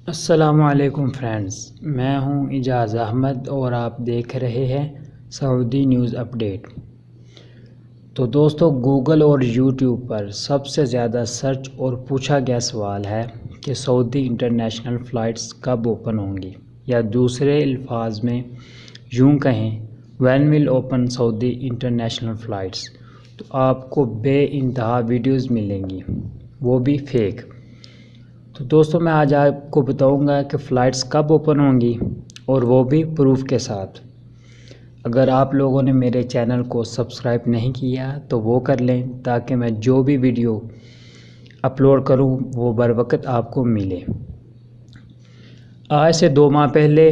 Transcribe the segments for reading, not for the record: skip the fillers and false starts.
अस्सलामुअलैकुम फ्रेंड्स, मैं हूं इजाज़ अहमद और आप देख रहे हैं सऊदी न्यूज़ अपडेट। तो दोस्तों, गूगल और यूट्यूब पर सबसे ज़्यादा सर्च और पूछा गया सवाल है कि सऊदी इंटरनेशनल फ़्लाइट्स कब ओपन होंगी, या दूसरे अल्फाज में यूं कहें, when will open Saudi international flights. तो आपको बेइंतहा वीडियोज़ मिलेंगी, वो भी फेक। तो दोस्तों, मैं आज आपको बताऊंगा कि फ़्लाइट्स कब ओपन होंगी, और वो भी प्रूफ के साथ। अगर आप लोगों ने मेरे चैनल को सब्सक्राइब नहीं किया तो वो कर लें, ताकि मैं जो भी वीडियो अपलोड करूं वो बर वक्त आपको मिले। आज से 2 माह पहले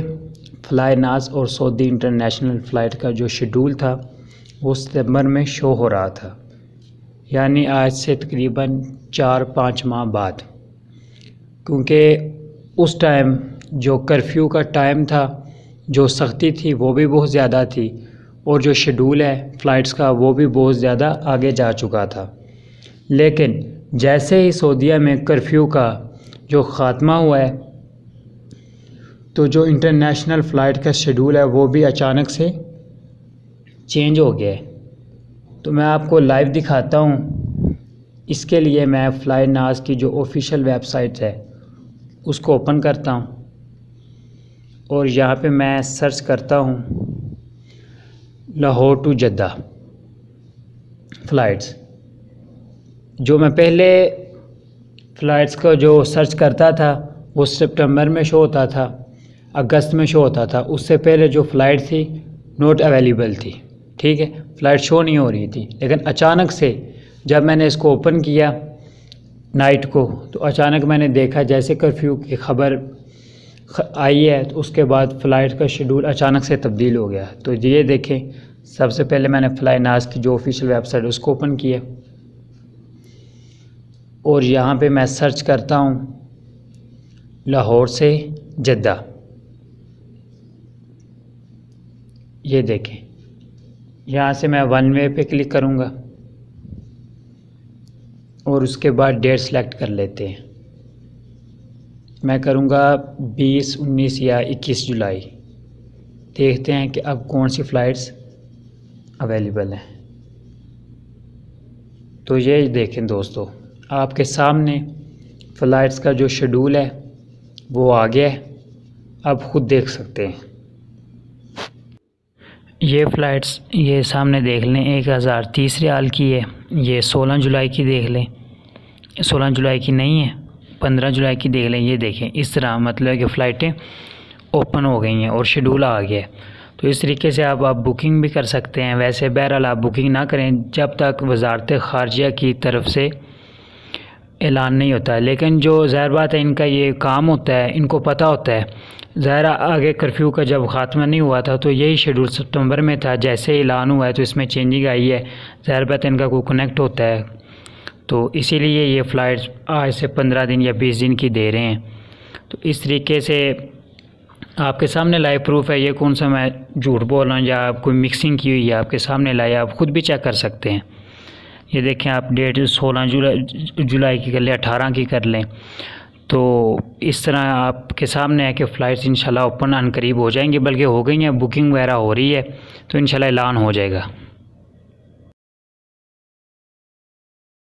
फ्लाईनास और सऊदी इंटरनेशनल फ़्लाइट का जो शेड्यूल था वो सितंबर में शो हो रहा था, यानी आज से तकरीबन 4-5 माह बाद। क्योंकि उस टाइम जो कर्फ्यू का टाइम था, जो सख्ती थी वो भी बहुत ज़्यादा थी, और जो शेड्यूल है फ़्लाइट्स का वो भी बहुत ज़्यादा आगे जा चुका था। लेकिन जैसे ही सऊदीया में कर्फ्यू का जो ख़ात्मा हुआ है, तो जो इंटरनेशनल फ़्लाइट का शेड्यूल है वो भी अचानक से चेंज हो गया है। तो मैं आपको लाइव दिखाता हूँ। इसके लिए मैं फ्लाईनास की जो ऑफिशियल वेबसाइट है उसको ओपन करता हूँ, और यहाँ पे मैं सर्च करता हूँ लाहौर टू जद्दा फ़्लाइट्स। जो मैं पहले फ़्लाइट्स का जो सर्च करता था वो सितंबर में शो होता था, अगस्त में शो होता था। उससे पहले जो फ़्लाइट थी नॉट अवेलेबल थी, ठीक है, फ़्लाइट शो नहीं हो रही थी। लेकिन अचानक से जब मैंने इसको ओपन किया नाइट को, तो अचानक मैंने देखा जैसे कर्फ्यू की खबर आई है, तो उसके बाद फ़्लाइट का शेड्यूल अचानक से तब्दील हो गया। तो ये देखें, सबसे पहले मैंने फ्लाईनास की जो ऑफिशियल वेबसाइट है उसको ओपन किया, और यहाँ पे मैं सर्च करता हूँ लाहौर से जद्दा। ये देखें, यहाँ से मैं वन वे पे क्लिक करूँगा, और उसके बाद डेट सेलेक्ट कर लेते हैं। मैं करूँगा 20, 19 या 21 जुलाई। देखते हैं कि अब कौन सी फ़्लाइट्स अवेलेबल हैं। तो ये देखें दोस्तों, आपके सामने फ़्लाइट्स का जो शेड्यूल है वो आ गया है, आप ख़ुद देख सकते हैं। ये फ़्लाइट्स ये सामने देख लें, 1030 रियाल की है। ये 16 जुलाई की देख लें, 16 जुलाई की नहीं है, 15 जुलाई की देख लें। ये देखें, इस तरह मतलब कि फ़्लाइटें ओपन हो गई हैं और शेड्यूल आ गया है। तो इस तरीके से आप बुकिंग भी कर सकते हैं। वैसे बहरहाल आप बुकिंग ना करें जब तक वजारत ख़ारजिया की तरफ से ऐलान नहीं होता है। लेकिन जो ज़ाहिर बात है, इनका ये काम होता है, इनको पता होता है। ज़ाहिर आगे कर्फ्यू का जब ख़ात्मा नहीं हुआ था तो यही शेड्यूल सितंबर में था, जैसे ऐलान हुआ है तो इसमें चेंजिंग आई है। ज़ाहिर बात है, इनका कोई कनेक्ट होता है, तो इसीलिए ये फ़्लाइट्स आज से 15 दिन या 20 दिन की दे रहे हैं। तो इस तरीके से आपके सामने लाइव प्रूफ है। ये कौन सा मैं झूठ बोल रहा हूँ या कोई मिक्सिंग की हुई है, आपके सामने लाइव, आप ख़ुद भी चेक कर सकते हैं। ये देखें, आप डेट 16 जुलाई की कर लें, 18 की कर लें। तो इस तरह आपके सामने है कि फ़्लाइट्स इंशाल्लाह ओपन अनकरीब हो जाएंगी, बल्कि हो गई हैं, बुकिंग वगैरह हो रही है, तो इंशाल्लाह ऐलान हो जाएगा।